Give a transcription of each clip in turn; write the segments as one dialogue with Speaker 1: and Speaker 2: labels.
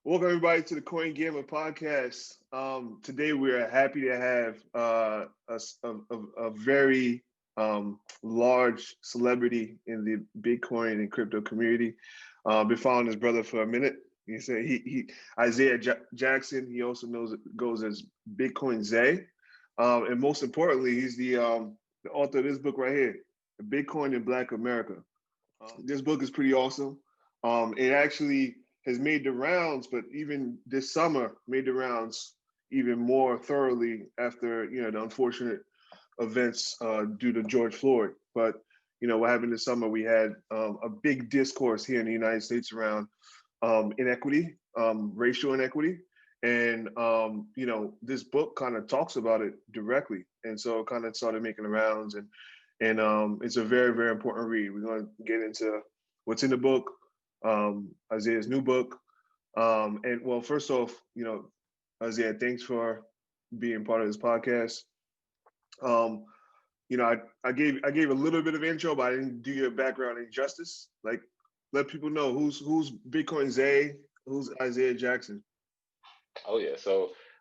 Speaker 1: Welcome everybody to the Coin Gamer podcast. Today we are happy to have a very large celebrity in the Bitcoin and crypto community. Been following his brother for a minute. He said he Isaiah Jackson. He also goes as Bitcoin Zay, and most importantly, he's the author of this book right here, Bitcoin in Black America. This book is pretty awesome. It actually has made the rounds, but even this summer made the rounds even more thoroughly after the unfortunate events due to George Floyd. But what happened this summer, we had a big discourse here in the United States around inequity, racial inequity, and this book kind of talks about it directly, and so it kind of started making the rounds, and it's a very very important read. We're going to get into what's in the book, Isaiah's new book. And well, first off, Isaiah, thanks for being part of this podcast. Um, I gave a little bit of intro, but I didn't do your background any justice. Like, let people know who's Bitcoin Zay, who's Isaiah Jackson.
Speaker 2: Oh yeah.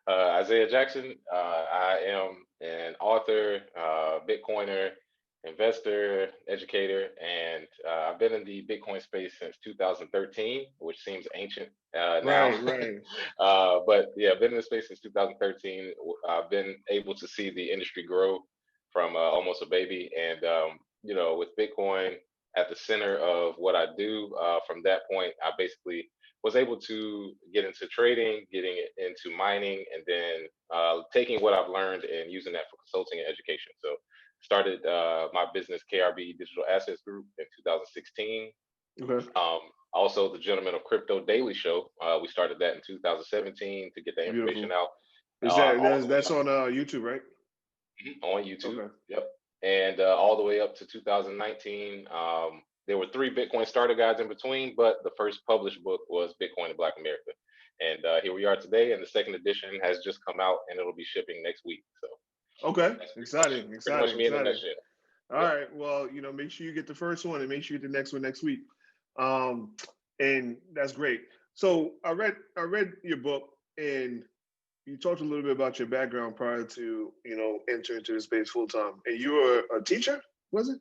Speaker 2: Isaiah Jackson, I am an author, Bitcoiner, investor, educator, and I've been in the Bitcoin space since 2013, which seems ancient now.
Speaker 1: Right, right.
Speaker 2: But yeah, I've been in the space since 2013. I've been able to see the industry grow from almost a baby, and with Bitcoin at the center of what I do, from that point, I basically was able to get into trading, getting into mining, and then taking what I've learned and using that for consulting and education. So started my business KRB Digital Assets Group in 2016.
Speaker 1: Okay.
Speaker 2: Um, Also, the Gentleman of Crypto Daily Show. We started that in 2017 to get the information
Speaker 1: Beautiful.
Speaker 2: out.
Speaker 1: Is that
Speaker 2: All
Speaker 1: that's
Speaker 2: the way
Speaker 1: that's
Speaker 2: up
Speaker 1: on YouTube, right?
Speaker 2: on YouTube.
Speaker 1: Okay.
Speaker 2: Yep. And all the way up to 2019. There were three Bitcoin starter guides in between, but the first published book was Bitcoin in Black America. And here we are today, and the second edition has just come out, and it'll be shipping next week. So
Speaker 1: Okay.
Speaker 2: that's
Speaker 1: Exciting,
Speaker 2: pretty much
Speaker 1: exciting,
Speaker 2: me in a
Speaker 1: exciting.
Speaker 2: nutshell.
Speaker 1: All
Speaker 2: Yep.
Speaker 1: right. Well, make sure you get the first one and make sure you get the next one next week. Um, and that's great. So I read your book, and you talked a little bit about your background prior to entering into the space full time. And you were a teacher, was it?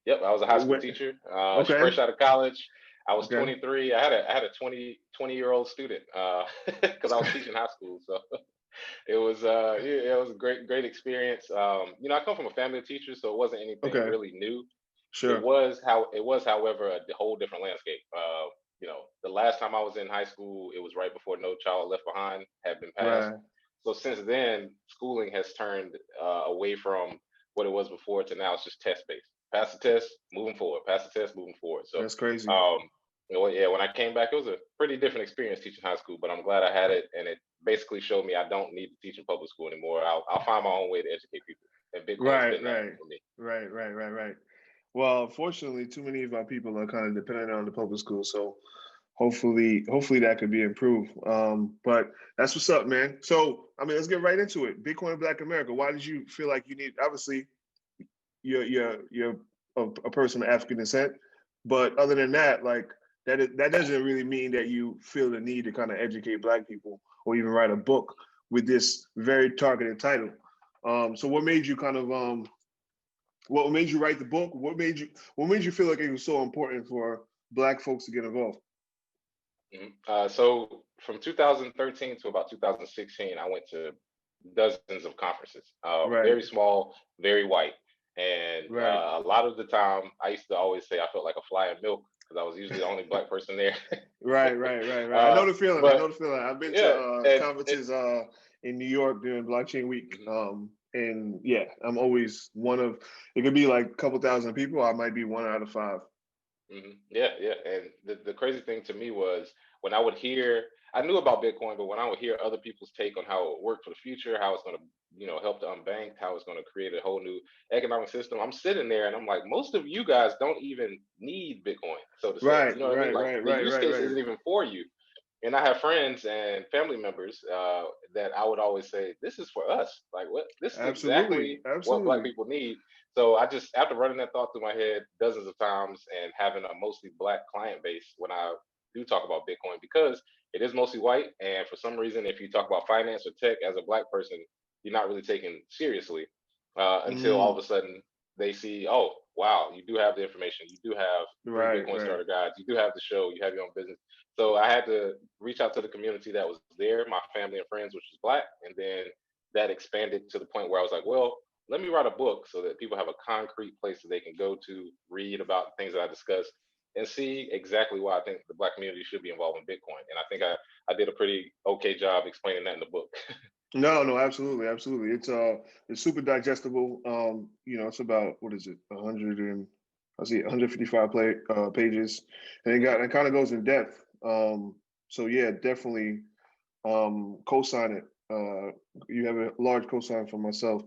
Speaker 2: Yep. I was a high school
Speaker 1: When,
Speaker 2: teacher,
Speaker 1: okay.
Speaker 2: fresh out of college. I was
Speaker 1: Okay.
Speaker 2: 23. I had a 20-year-old student because I was teaching high school. So it was a great experience. I come from a family of teachers, so it wasn't anything
Speaker 1: Okay.
Speaker 2: really new.
Speaker 1: Sure.
Speaker 2: It was, however, a whole different landscape. The last time I was in high school, it was right before No Child Left Behind had been passed.
Speaker 1: Right.
Speaker 2: So since then, schooling has turned away from what it was before to now it's just test based. Pass the test, moving forward. Pass the test, moving forward. So,
Speaker 1: That's crazy.
Speaker 2: um, yeah, when I came back, it was a pretty different experience teaching high school, but I'm glad I had it, and it basically showed me I don't need to teach in public school anymore. I'll find my own way to educate people, and Bitcoin's
Speaker 1: Right.
Speaker 2: been that
Speaker 1: Right.
Speaker 2: for me.
Speaker 1: Right. Well, unfortunately, too many of our people are kind of dependent on the public school. So hopefully that could be improved. But that's what's up, man. So I mean, let's get right into it. Bitcoin Black America. Why did you feel like you need? Obviously, you're a person of African descent, but other than that, like that doesn't really mean that you feel the need to kind of educate Black people or even write a book with this very targeted title. So what made you kind of what made you write the book? What made you feel like it was so important for Black folks to get involved?
Speaker 2: So from 2013 to about 2016, I went to dozens of conferences. Very
Speaker 1: Right,
Speaker 2: small, very white, and
Speaker 1: right,
Speaker 2: a lot of the time, I used to always say I felt like a fly in milk because I was usually the only black person there.
Speaker 1: right. I
Speaker 2: uh,
Speaker 1: know the feeling. I
Speaker 2: but
Speaker 1: know the feeling. I've been to
Speaker 2: yeah, and
Speaker 1: conferences in New York during Blockchain Week.
Speaker 2: mhm,
Speaker 1: And yeah, I'm always one of. It could be like a couple thousand people. I might be one out of five.
Speaker 2: yeah. And the crazy thing to me was when I would hear, I knew about Bitcoin, but when I would hear other people's take on how it would work for the future, how it's going to, help the unbanked, how it's going to create a whole new economic system, I'm sitting there and I'm like, most of you guys don't even need Bitcoin, so to say.
Speaker 1: Right,
Speaker 2: You know what I mean?
Speaker 1: right,
Speaker 2: Like
Speaker 1: right,
Speaker 2: the
Speaker 1: right,
Speaker 2: use
Speaker 1: right,
Speaker 2: case
Speaker 1: right.
Speaker 2: isn't even for you. And I have friends and family members that I would always say, "This is for us. Like, what? This is
Speaker 1: Absolutely,
Speaker 2: exactly what Black
Speaker 1: absolutely.
Speaker 2: people need." So I just, after running that thought through my head dozens of times and having a mostly Black client base when I do talk about Bitcoin, because it it is mostly white. And for some reason, if you talk about finance or tech as a black person, you're not really taken seriously until all
Speaker 1: Mm,
Speaker 2: of a sudden they see, oh, wow, you do have the information. You do have free
Speaker 1: right,
Speaker 2: Bitcoin
Speaker 1: right.
Speaker 2: starter guides. You do have the show. You have your own business. So I had to reach out to the community that was there, my family and friends, which was black. And then that expanded to the point where I was like, well, let me write a book so that people have a concrete place that they can go to read about things that I discussed and see exactly why I think the black community should be involved in Bitcoin. And I think I did a pretty okay job explaining that in the book.
Speaker 1: No, no, absolutely, absolutely. It's super digestible. It's about what is it, 100 and I see 155 pages, and it kind of goes in depth. So yeah, definitely co-sign it. You have a large co-sign from myself.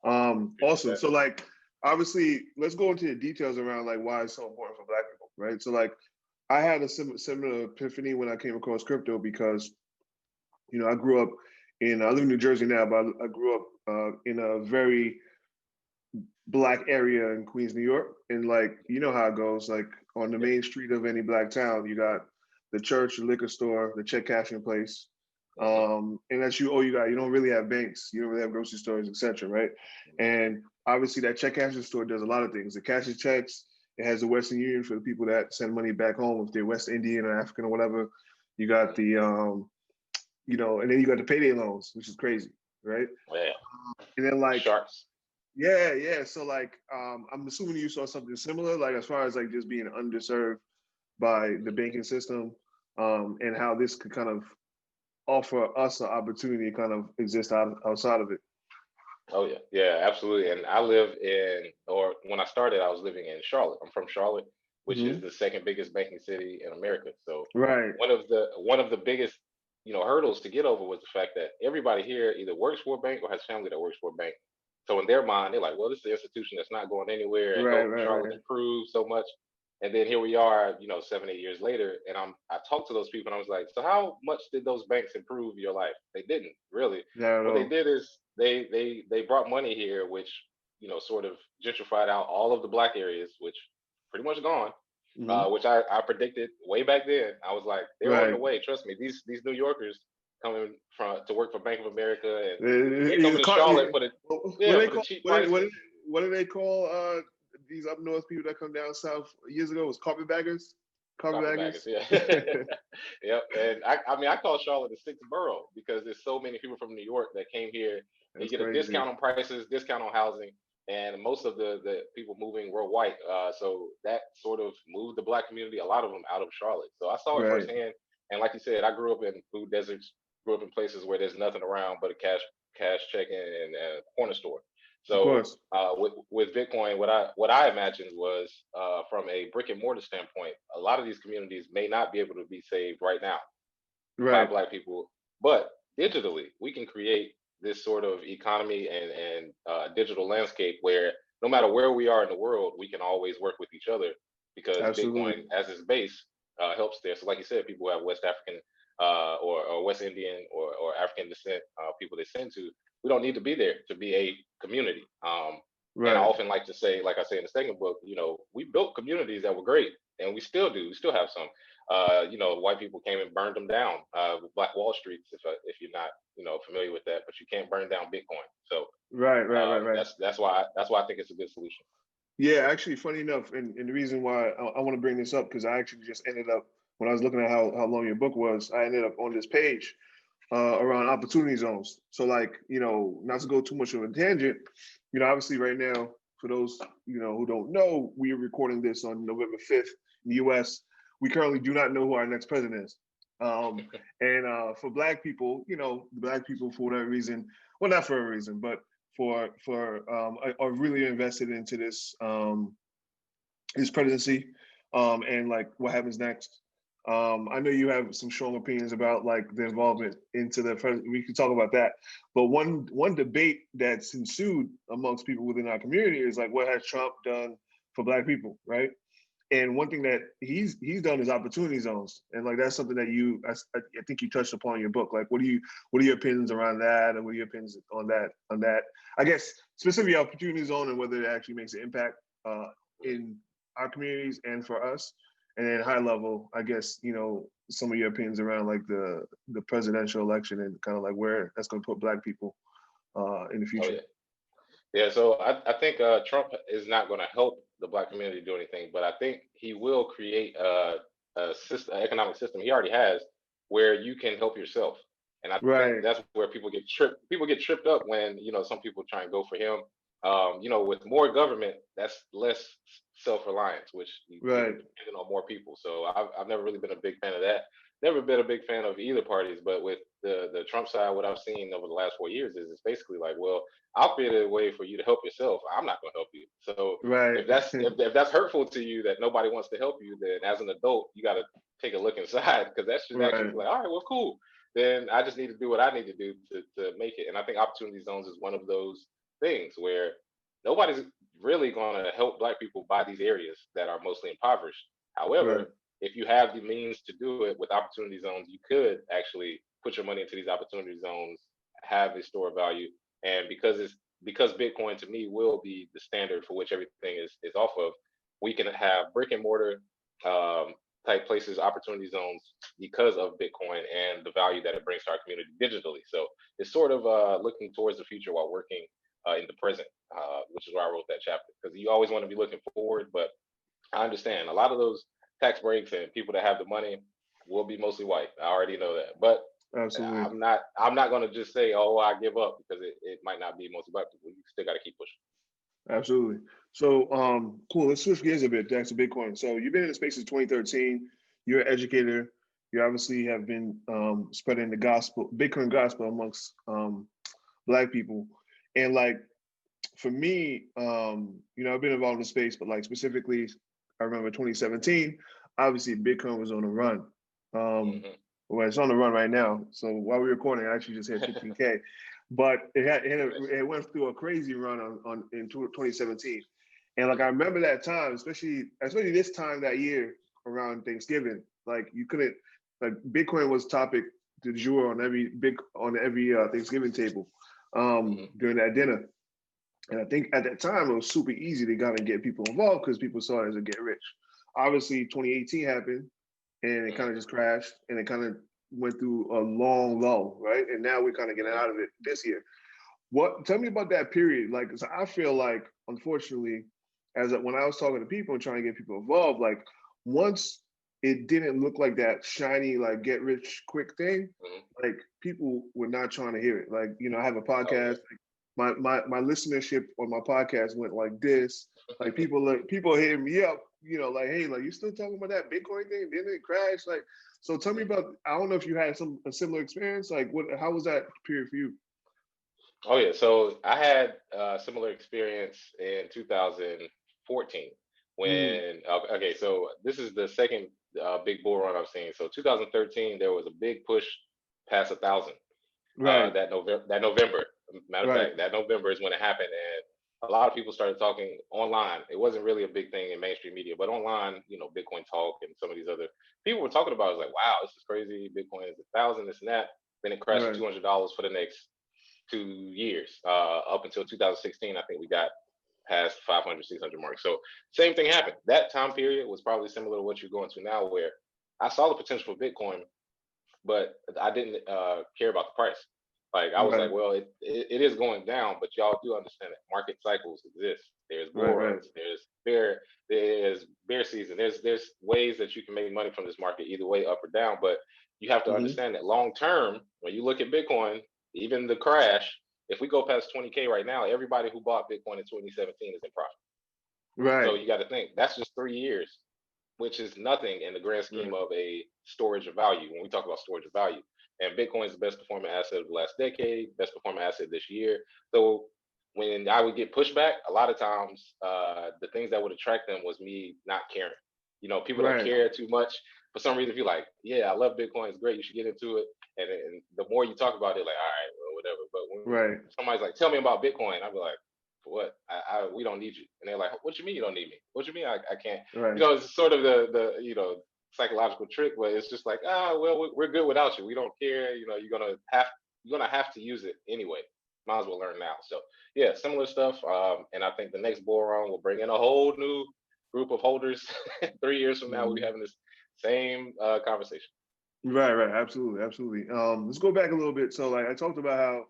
Speaker 1: Awesome. So like, obviously, let's go into the details around like why it's so important for Black people, right? So like, I had a similar epiphany when I came across crypto because I grew up I live in New Jersey now, but I grew up in a very black area in Queens, New York. And like, you know how it goes, like on the
Speaker 2: Yep.
Speaker 1: main street of any black town, you got the church, the liquor store, the check cashing place.
Speaker 2: Hmm.
Speaker 1: And that's you don't really have banks, you don't really have grocery stores, etc. Right. And obviously that check cashing store does a lot of things. It cashes checks, it has the Western Union for the people that send money back home if they're West Indian or African or whatever. You got the and then you got the payday loans, which is crazy, right?
Speaker 2: Yeah.
Speaker 1: And then like,
Speaker 2: Sharks.
Speaker 1: yeah, yeah. So like, I'm assuming you saw something similar, like as far as like just being underserved by the banking system, and how this could kind of offer us an opportunity to kind of exist outside of it.
Speaker 2: Oh yeah, yeah, absolutely. And I live in, or when I started, I was living in Charlotte. I'm from Charlotte, which is
Speaker 1: Hmm.
Speaker 2: the second biggest banking city in America. So
Speaker 1: Right,
Speaker 2: one of the biggest, hurdles to get over was the fact that everybody here either works for a bank or has family that works for a bank. So in their mind, they're like, well, this is an institution that's not going anywhere. It
Speaker 1: right,
Speaker 2: helped
Speaker 1: right,
Speaker 2: Charlotte
Speaker 1: right,
Speaker 2: improve so much. And then here we are, 7, 8 years later, and I talked to those people and I was like, so how much did those banks improve your life? They didn't really.
Speaker 1: not at
Speaker 2: What they
Speaker 1: all.
Speaker 2: did is they brought money here, which sort of gentrified out all of the black areas, which pretty much gone.
Speaker 1: Hmm.
Speaker 2: Which I predicted way back then. I was like, they're on the
Speaker 1: Right.
Speaker 2: way. Trust me, these New Yorkers coming from to work for Bank of America, and they
Speaker 1: It's
Speaker 2: coming to Charlotte for the
Speaker 1: what
Speaker 2: yeah
Speaker 1: they
Speaker 2: for the
Speaker 1: call
Speaker 2: cheap prices.
Speaker 1: what do they call these up north people that come down south years ago? It was carpetbaggers,
Speaker 2: Carpetbaggers,
Speaker 1: carpetbaggers.
Speaker 2: yeah, yep. And I mean, I call Charlotte the sixth borough because there's so many people from New York that came here. And you
Speaker 1: That's
Speaker 2: get a
Speaker 1: crazy.
Speaker 2: discount on prices, discount on housing, and most of the people moving were white. So that sort of moved the black community, a lot of them, out of Charlotte. So I saw it
Speaker 1: Right.
Speaker 2: firsthand. And like you said, I grew up in food deserts, grew up in places where there's nothing around but a cash checking and a corner store.
Speaker 1: Of
Speaker 2: So
Speaker 1: course.
Speaker 2: with Bitcoin, what I imagined was from a brick and mortar standpoint, a lot of these communities may not be able to be saved right now by
Speaker 1: Right.
Speaker 2: black people, but digitally we can create this sort of economy and digital landscape where no matter where we are in the world, we can always work with each other because Bitcoin,
Speaker 1: Absolutely.
Speaker 2: as its base, helps there. So, like you said, people who have West African or West Indian or African descent, people they send to, we don't need to be there to be a community. And I
Speaker 1: Right.
Speaker 2: often like to say, like I say in the second book, we built communities that were great, and we still do. We still have some. White people came and burned them down. Black Wall Streets, if you're not familiar with that, but you can't burn down Bitcoin. So
Speaker 1: Right. Right. Right. Right.
Speaker 2: that's why I think it's a good solution.
Speaker 1: Yeah. Actually, funny enough, and the reason why I want to bring this up because I actually just ended up when I was looking at how long your book was, I ended up on this page around opportunity zones. So like, not to go too much of a tangent, obviously right now, for those, who don't know, we are recording this on November 5th in the US. We currently do not know who our next president is. And for black people, the black people for whatever reason, well, not for a reason, but are really invested into this presidency, and like what happens next. I know you have some strong opinions about like the involvement into the president. We can talk about that. But one debate that's ensued amongst people within our community is like, what has Trump done for Black people, right? And one thing that he's done is opportunity zones, and like that's something that I think you touched upon in your book. Like, what are your opinions around that, and what are your opinions on that? I guess specifically opportunity zone and whether it actually makes an impact in our communities and for us. And then high level, I guess, some of your opinions around like the presidential election and kind of like where that's going to put Black people in the
Speaker 2: Oh
Speaker 1: future.
Speaker 2: yeah. Yeah, so I think Trump is not going to help the Black community do anything, but I think he will create a system, an economic system. He already has, where you can help yourself, and I think
Speaker 1: Right,
Speaker 2: that's where people get tripped. People get tripped up when some people try and go for him. With more government, that's less self-reliance, which you're
Speaker 1: right,
Speaker 2: depending on more people. So I've never really been a big fan of that. Never been a big fan of either parties, but with the Trump side, what I've seen over the last 4 years is it's basically like, well, I'll create a way for you to help yourself. I'm not going to help you. So
Speaker 1: right,
Speaker 2: if that's hurtful to you that nobody wants to help you, then as an adult, you got to take a look inside because that should actually
Speaker 1: right,
Speaker 2: be like, all right, well, cool. Then I just need to do what I need to do to make it. And I think opportunity zones is one of those things where nobody's really going to help Black people buy these areas that are mostly impoverished.
Speaker 1: right,
Speaker 2: However, if you have the means to do it with opportunity zones, you could actually put your money into these opportunity zones, have a store of value, and because Bitcoin to me will be the standard for which everything is off of, we can have brick and mortar um, type places, opportunity zones because of Bitcoin and the value that it brings to our community digitally. So it's sort of looking towards the future while working in the present, which is why I wrote that chapter because you always want to be looking forward, but I understand a lot of those tax breaks and people that have the money will be mostly white. I already know that, but
Speaker 1: absolutely,
Speaker 2: I'm not going to just say, oh, I give up because it might not be mostly black people. You still got to keep pushing.
Speaker 1: absolutely. So, cool. Let's switch gears a bit back to Bitcoin. So, you've been in the space since 2013. You're an educator. You obviously have been spreading the gospel, Bitcoin gospel amongst Black people. And like for me, I've been involved in the space, but like specifically, I remember 2017. Obviously, Bitcoin was on the run. Um,
Speaker 2: Hmm.
Speaker 1: well, it's on the run right now. So while we're recording, I actually just hit 15K, but it went through a crazy run on in 2017. And like I remember that time, especially this time that year around Thanksgiving, like you couldn't like Bitcoin was topic du jour on every Thanksgiving table
Speaker 2: Hmm.
Speaker 1: during that dinner. And I think at that time it was super easy to kind of get people involved because people saw it as a get rich. Obviously, 2018 happened and it kind of
Speaker 2: Hmm.
Speaker 1: just crashed and it kind of went through a long low, right? And now we're kind of getting
Speaker 2: Hmm.
Speaker 1: out of it this year. What? Tell me about that period. Like, 'cause I feel like, unfortunately, when I was talking to people and trying to get people involved, like once it didn't look like that shiny, like get rich quick thing,
Speaker 2: Hmm.
Speaker 1: like people were not trying to hear it. Like, I have a
Speaker 2: Oh
Speaker 1: podcast. Like, my listenership on my podcast went like this. Like
Speaker 2: yeah.
Speaker 1: people hitting me up, like, hey, like you still talking about that Bitcoin thing? Didn't it crash? Like, so tell me about. I don't know if you had a similar experience. Like, what? How was that period for you?
Speaker 2: Oh yeah. So I had a similar experience in 2014
Speaker 1: Mm,
Speaker 2: when okay, so this is the second big bull run I've seen. So 2013 there was a big push past 1,000.
Speaker 1: right,
Speaker 2: That November. Matter of
Speaker 1: right,
Speaker 2: fact, that November is when it happened, and a lot of people started talking online. It wasn't really a big thing in mainstream media, but online, Bitcoin Talk and some of these other people were talking about. It was like, wow, this is crazy. Bitcoin is 1,000, this and that. Then it crashed to
Speaker 1: right.
Speaker 2: $200 for the next 2 years, up until 2016. I think we got past 500, 600 mark. So same thing happened. That time period was probably similar to what you're going to now, where I saw the potential for Bitcoin, but I didn't care about the price. Like I was like,
Speaker 1: Right,
Speaker 2: well, it is going down, but y'all do understand that market cycles exist. There's
Speaker 1: right,
Speaker 2: bull
Speaker 1: right.
Speaker 2: runs, there's bear season. There's ways that you can make money from this market either way, up or down. But you have to
Speaker 1: Hmm.
Speaker 2: understand that long term, when you look at Bitcoin, even the crash, if we go past 20K right now, everybody who bought Bitcoin in 2017 is in profit. So
Speaker 1: Right,
Speaker 2: you got to think that's just 3 years, which is nothing in the grand scheme
Speaker 1: right,
Speaker 2: of a storage of value. When we talk about storage of value, and Bitcoin is the best performing asset of the last decade, best performing asset this year. So when I would get pushback, a lot of times the things that would attract them was me not caring. People that
Speaker 1: right,
Speaker 2: care too much for some reason feel like, yeah, I love Bitcoin, it's great, you should get into it. And the more you talk about it, like, all right, well, whatever. But when
Speaker 1: right,
Speaker 2: somebody's like, tell me about Bitcoin, I'll be like, for what? We don't need you. And they're like, what you mean you don't need me? What you mean I can't?
Speaker 1: right.
Speaker 2: It's sort of the psychological trick, but it's just like, well, we're good without you. We don't care. You're gonna have to use it anyway. Might as well learn now. So yeah, similar stuff. And I think the next bull run will bring in a whole new group of holders, 3 years from now, we'll be
Speaker 1: Mhm.
Speaker 2: having this same conversation.
Speaker 1: Right, right, absolutely, absolutely. Let's go back a little bit. So, like, I talked about how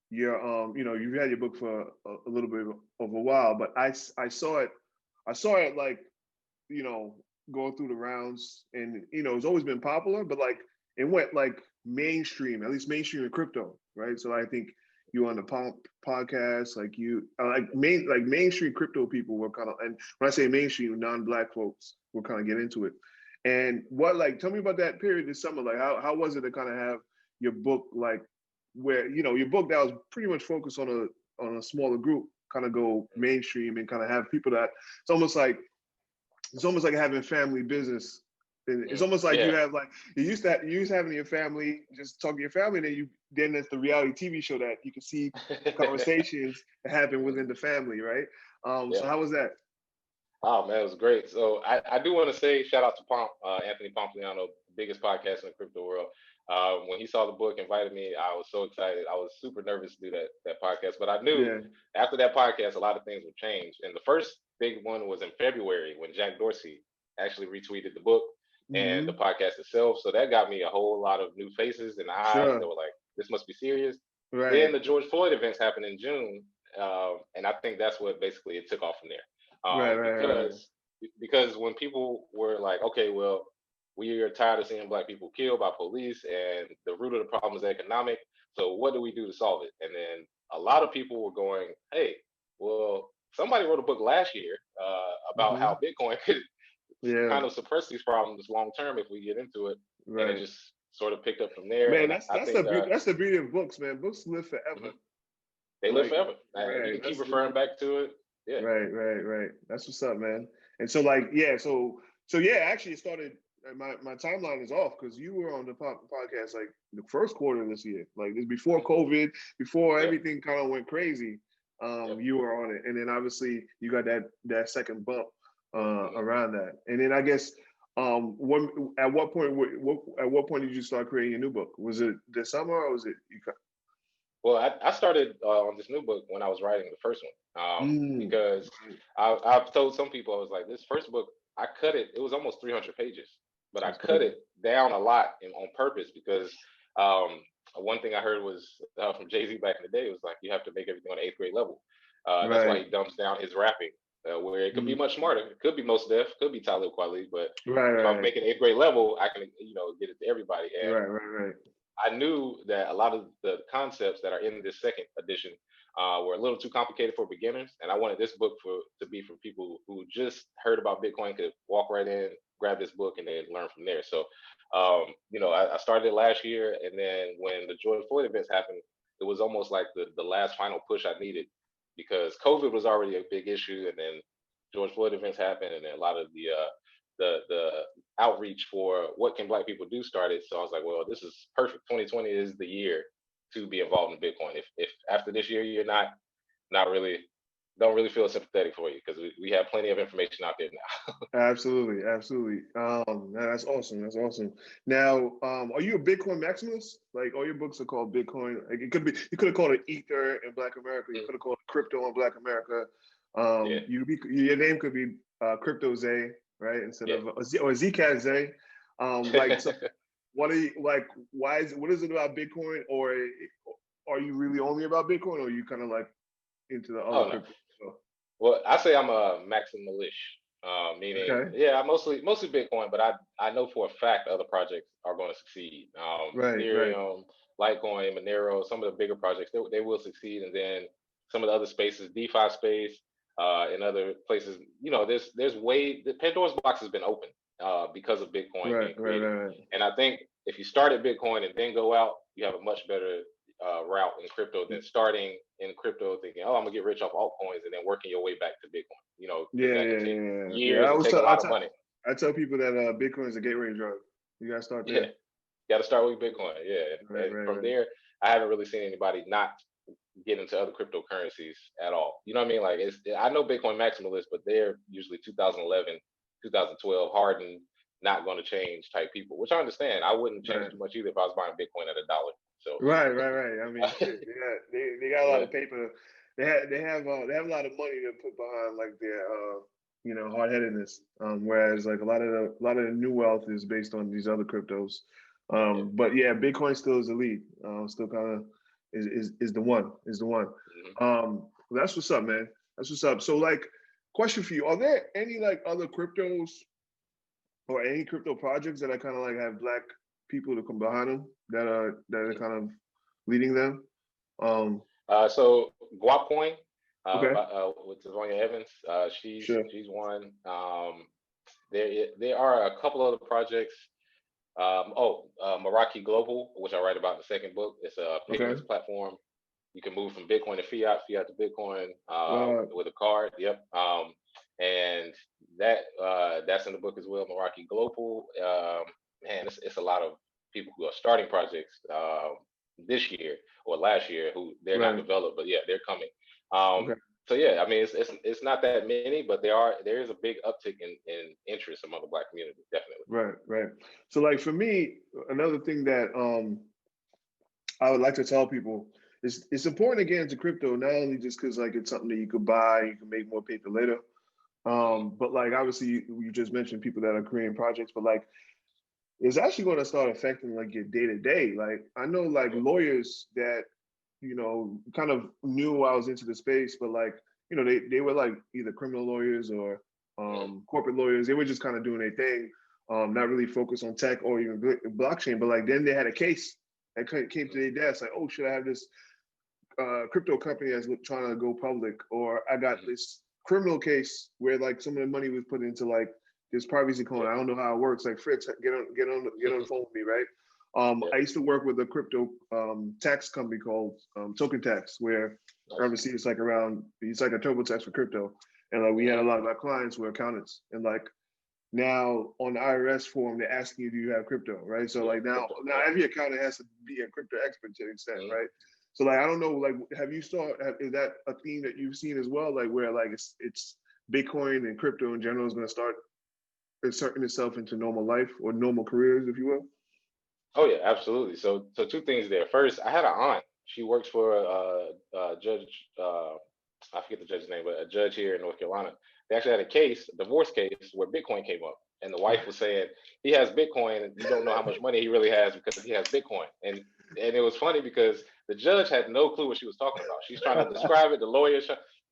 Speaker 1: you've had your book for a little bit of a while, but I saw it, like, you know, going through the rounds, and it's always been popular, but like it went like mainstream, at least mainstream in crypto, right? So I think you on the podcast, like you like mainstream crypto people were kind of, and when I say mainstream, non-black folks will kind of get into it. And what, like, tell me about that period this summer. Like, how was it to kind of have your book, like, where your book that was pretty much focused on a smaller group, kind of go mainstream and kind of have people that it's almost like having family business. It's almost like you
Speaker 2: Yeah.
Speaker 1: have, like, you used to having your family, just talking to your family, and then there's the reality TV show that you can see conversations that happen within the family, right?
Speaker 2: Yeah.
Speaker 1: So how was that?
Speaker 2: Oh man, it was great. So I do want to say shout out to Anthony Pompliano, biggest podcast in the crypto world. When he saw the book, invited me, I was so excited. I was super nervous to do that podcast, but I knew
Speaker 1: Yeah.
Speaker 2: after that podcast, a lot of things would change. And the first big one was in February when Jack Dorsey actually retweeted the book and the
Speaker 1: Mm-hmm.
Speaker 2: podcast itself. So that got me a whole lot of new faces and eyes that
Speaker 1: Sure.
Speaker 2: were like, "This must be serious."
Speaker 1: Right.
Speaker 2: Then the George Floyd events happened in June, and I think that's what basically it took off from there
Speaker 1: Right. Right.
Speaker 2: because when people were like, okay, well, we are tired of seeing black people killed by police, and the root of the problem is economic. So what do we do to solve it? And then a lot of people were going, hey, well, somebody wrote a book last year about
Speaker 1: Mm-hmm.
Speaker 2: how Bitcoin could
Speaker 1: Yeah.
Speaker 2: kind of suppress these problems long term if we get into it, and it
Speaker 1: Right.
Speaker 2: just sort of picked up from there.
Speaker 1: Man,
Speaker 2: And
Speaker 1: that's
Speaker 2: I
Speaker 1: that's
Speaker 2: think
Speaker 1: the beauty. That's the beauty of books, man. Books live
Speaker 2: mhm,
Speaker 1: forever.
Speaker 2: they live
Speaker 1: Like,
Speaker 2: forever, and you
Speaker 1: right.
Speaker 2: can keep
Speaker 1: That's the
Speaker 2: referring
Speaker 1: beauty.
Speaker 2: back to it. Yeah.
Speaker 1: Right. That's what's up, man. And so, like, yeah, so yeah, actually, it started. My timeline is off because you were on the podcast like the first quarter of this year, like this before
Speaker 2: Mhm.
Speaker 1: COVID, before
Speaker 2: Yep.
Speaker 1: everything kind of went crazy.
Speaker 2: Yep.
Speaker 1: You were on it, and then obviously you got that second bump
Speaker 2: Mhm.
Speaker 1: around that, and then I guess at what point did you start creating a new book? Was it this summer or was it you?
Speaker 2: Well, I started on this new book when I was writing the first one,
Speaker 1: Mm,
Speaker 2: because I've told some people I was like, this first book, I cut it. It was almost 300 pages, but I
Speaker 1: that's
Speaker 2: cut
Speaker 1: crazy.
Speaker 2: it down a lot on purpose because um, one thing I heard was from Jay-Z back in the day was like, you have to make everything on the eighth grade level. That's why
Speaker 1: Right.
Speaker 2: he dumps down his rapping, where it could be
Speaker 1: Mm,
Speaker 2: much smarter. It could be Mos Def, could be Talib Kweli, but if I'm
Speaker 1: right.
Speaker 2: making eighth grade level, I can get it to everybody. And
Speaker 1: Right.
Speaker 2: I knew that a lot of the concepts that are in this second edition were a little too complicated for beginners, and I wanted this book to be for people who just heard about Bitcoin, could walk right in, grab this book, and then learn from there. So, I started it last year, and then when the George Floyd events happened, it was almost like the last final push I needed because COVID was already a big issue, and then George Floyd events happened, and then a lot of the outreach for what can black people do started. So I was like, well, this is perfect. 2020 is the year to be involved in Bitcoin. If after this year you're not really don't really feel sympathetic for you because we have plenty of information out there now.
Speaker 1: Absolutely. That's awesome. That's awesome. Now, are you a Bitcoin maximalist? Like, all your books are called Bitcoin. Like, it could be, you could have called it Ether in Black America. You could have called it Crypto in Black America.
Speaker 2: Yeah,
Speaker 1: Your name could be Crypto Zay, right? Instead
Speaker 2: yeah.
Speaker 1: of or Zcash Zay. Like, so what are you like? What is it about Bitcoin, or are you really only about Bitcoin, or are you kind of like into the other
Speaker 2: Oh no.
Speaker 1: crypto stuff?
Speaker 2: Well, I say I'm a maximalish, meaning
Speaker 1: Okay.
Speaker 2: yeah, I mostly Bitcoin, but I know for a fact other projects are going to succeed.
Speaker 1: Right.
Speaker 2: Ethereum, Litecoin, Monero, some of the bigger projects they will succeed, and then some of the other spaces, DeFi space, and other places. There's way the Pandora's box has been open because of Bitcoin being created,
Speaker 1: Right.
Speaker 2: and I think if you start at Bitcoin and then go out, you have a much better route in crypto than starting in crypto thinking, oh, I'm gonna get rich off altcoins and then working your way back to Bitcoin. Because that can take
Speaker 1: Yeah.
Speaker 2: years and take a lot of money.
Speaker 1: I tell people that Bitcoin is a gateway drug. You gotta start
Speaker 2: Yeah,
Speaker 1: there.
Speaker 2: got to start with Bitcoin. Yeah, and from
Speaker 1: Right.
Speaker 2: there, I haven't really seen anybody not get into other cryptocurrencies at all. You know what I mean? Like I know Bitcoin maximalists, but they're usually 2011, 2012 hardened, not going to change type people, which I understand. I wouldn't change
Speaker 1: Right.
Speaker 2: too much either if I was buying Bitcoin at $1. So,
Speaker 1: Right. I mean, shit. They got a lot
Speaker 2: yeah,
Speaker 1: of paper. They have a lot of money to put behind like their hard headedness. Whereas like a lot of the new wealth is based on these other cryptos.
Speaker 2: Yeah.
Speaker 1: But yeah, Bitcoin still is the lead. Still kind of is the one
Speaker 2: Mhm.
Speaker 1: That's what's up, man. That's what's up. So like, question for you: are there any like other cryptos or any crypto projects that are kind of like have black people to come behind them that are kind of leading them? Um,
Speaker 2: So Guapcoin,
Speaker 1: okay,
Speaker 2: with Tavonia Evans,
Speaker 1: sure.
Speaker 2: she's one. There are a couple other projects. Meraki Global, which I write about in the second book. It's a
Speaker 1: Okay.
Speaker 2: payments platform. You can move from Bitcoin to fiat, fiat to Bitcoin
Speaker 1: Well,
Speaker 2: with a card. Yep. And that's in the book as well. Meraki Global. Man, it's a lot of people who are starting projects this year or last year who they're not
Speaker 1: right.
Speaker 2: developed, but yeah, they're coming. Um,
Speaker 1: Okay.
Speaker 2: so yeah, I mean it's not that many, but there is a big uptick in interest among the Black community, definitely.
Speaker 1: Right. Right. So like for me, another thing that I would like to tell people is it's important to get into crypto not only just because like it's something that you could buy, you can make more paper later.
Speaker 2: Hmm.
Speaker 1: But like obviously you just mentioned people that are creating projects, but like it's actually going to start affecting like your day to day. Like I know like
Speaker 2: Yeah.
Speaker 1: lawyers that kind of knew I was into the space, but like they were like either criminal lawyers or
Speaker 2: Hmm.
Speaker 1: corporate lawyers. They were just kind of doing their thing, not really focused on tech or even blockchain. But like then they had a case that came to their desk, like, oh, should I have this crypto company that's trying to go public, or I got
Speaker 2: Hmm.
Speaker 1: this criminal case where like some of the money was put into like this privacy coin.
Speaker 2: Yeah.
Speaker 1: I don't know how it works. Like Fritz, get on the phone with me, right?
Speaker 2: Yeah.
Speaker 1: I used to work with a crypto tax company called Token Tax, where
Speaker 2: Nice.
Speaker 1: obviously it's like a turbo tax for crypto, and like we had a
Speaker 2: Hmm.
Speaker 1: lot of our clients were accountants, and like now on the IRS form they're asking you do you have crypto, right? So
Speaker 2: Yeah.
Speaker 1: like now
Speaker 2: Crypto.
Speaker 1: now
Speaker 2: Yeah.
Speaker 1: every accountant has to be a crypto expert to an extent,
Speaker 2: Hmm.
Speaker 1: right? So like I don't know, like have you is that a theme that you've seen as well, like where like it's Bitcoin and crypto in general is going to start inserting itself into normal life or normal careers, if you will?
Speaker 2: Oh yeah, absolutely. So two things there. First, I had an aunt. She works for a judge. I forget the judge's name, but a judge here in North Carolina. They actually had a case, a divorce case, where Bitcoin came up, and the wife was saying he has Bitcoin, and you don't know how much money he really has because he has Bitcoin. And it was funny because the judge had no clue what she was talking about. She's trying to describe it. The lawyer,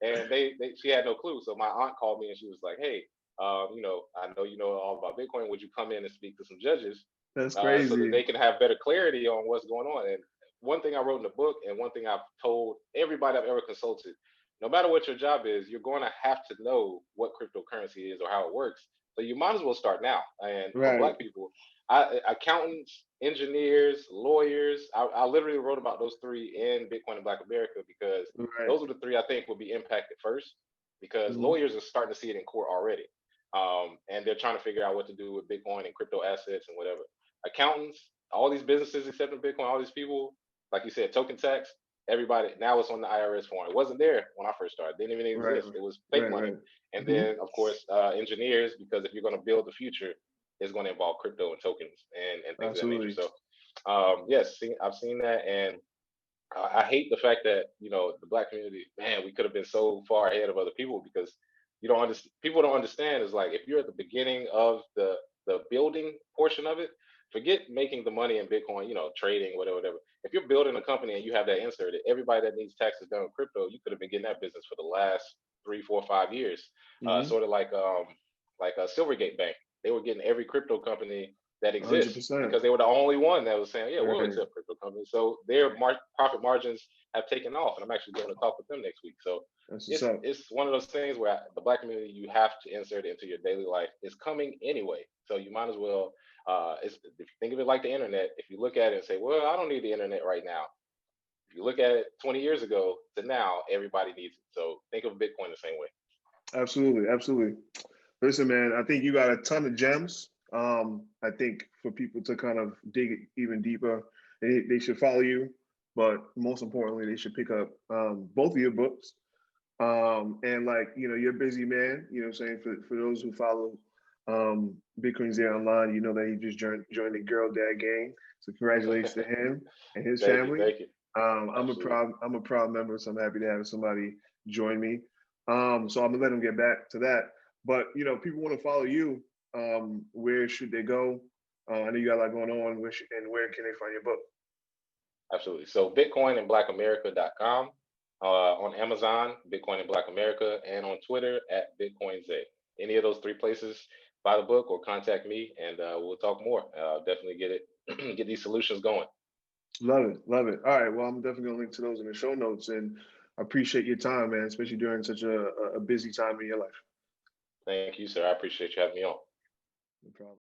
Speaker 2: and she had no clue. So my aunt called me and she was like, "Hey, I know you know all about Bitcoin. Would you come in and speak to some judges?"
Speaker 1: That's
Speaker 2: So that
Speaker 1: crazy.
Speaker 2: they can have better clarity on what's going on. And one thing I wrote in the book, and one thing I've told everybody I've ever consulted, no matter what your job is, you're going to have to know what cryptocurrency is or how it works. So you might as well start now. And for
Speaker 1: Right.
Speaker 2: Black people, accountants, engineers, lawyers, I literally wrote about those three in Bitcoin and Black America because
Speaker 1: Right.
Speaker 2: those are the three I think will be impacted first. Because
Speaker 1: Hmm.
Speaker 2: lawyers are starting to see it in court already, and they're trying to figure out what to do with Bitcoin and crypto assets and whatever. Accountants, all these businesses accepting Bitcoin, all these people, like you said, token tax, everybody, now it's on the IRS form. It wasn't there when I first started. It didn't even
Speaker 1: Right.
Speaker 2: exist. It was fake
Speaker 1: Right.
Speaker 2: money.
Speaker 1: Right.
Speaker 2: And
Speaker 1: Hmm.
Speaker 2: then, of course, engineers, because if you're going to build the future, it's going to involve crypto and tokens and things of that nature.
Speaker 1: Absolutely.
Speaker 2: So, yes, I've seen that. And I hate the fact that, the Black community, man, we could have been so far ahead of other people because you don't understand. People don't understand is like if you're at the beginning of the building portion of it, forget making the money in Bitcoin, trading, whatever, whatever. If you're building a company and you have that inserted, everybody that needs taxes done with crypto, you could have been getting that business for the last 3, 4, 5 years.
Speaker 1: Hmm.
Speaker 2: Sort of like a Silvergate Bank. They were getting every crypto company that
Speaker 1: hundred
Speaker 2: exists
Speaker 1: percent.
Speaker 2: because they were the only one that was saying, yeah, we'll
Speaker 1: Right.
Speaker 2: accept crypto companies. So their profit margins have taken off, and I'm actually going to talk with them next week. So
Speaker 1: That's what's
Speaker 2: it's
Speaker 1: up.
Speaker 2: it's one of those things where the Black community, you have to insert it into your daily life. It's coming anyway, so you might as well. If you think of it like the internet, if you look at it and say, well, I don't need the internet right now. If you look at it 20 years ago to now, everybody needs it. So think of Bitcoin the same way.
Speaker 1: Absolutely. Absolutely. Listen, man, I think you got a ton of gems. I think for people to kind of dig even deeper, they should follow you. But most importantly, they should pick up both of your books. And like, you're a busy man, you know what I'm saying? For those who follow Bitcoin's there online, you know that he just joined the Girl Dad gang. So congratulations to him and his
Speaker 2: Thank you,
Speaker 1: family.
Speaker 2: thank you. Absolutely.
Speaker 1: I'm a proud member, so I'm happy to have somebody join me. So I'm gonna let him get back to that. But people want to follow you. Where should they go? I know you got a lot going on. And where can they find your book?
Speaker 2: Absolutely. So bitcoinandblackамerica.com, on Amazon, Bitcoin and Black America, and on Twitter at BitcoinZ. Any of those three places, buy the book or contact me, and we'll talk more. Definitely get it, get these solutions going.
Speaker 1: Love it, love it. All right, well, I'm definitely gonna link to those in the show notes, and I appreciate your time, man, especially during such a busy time in your life.
Speaker 2: Thank you, sir. I appreciate you having me on.
Speaker 1: No problem.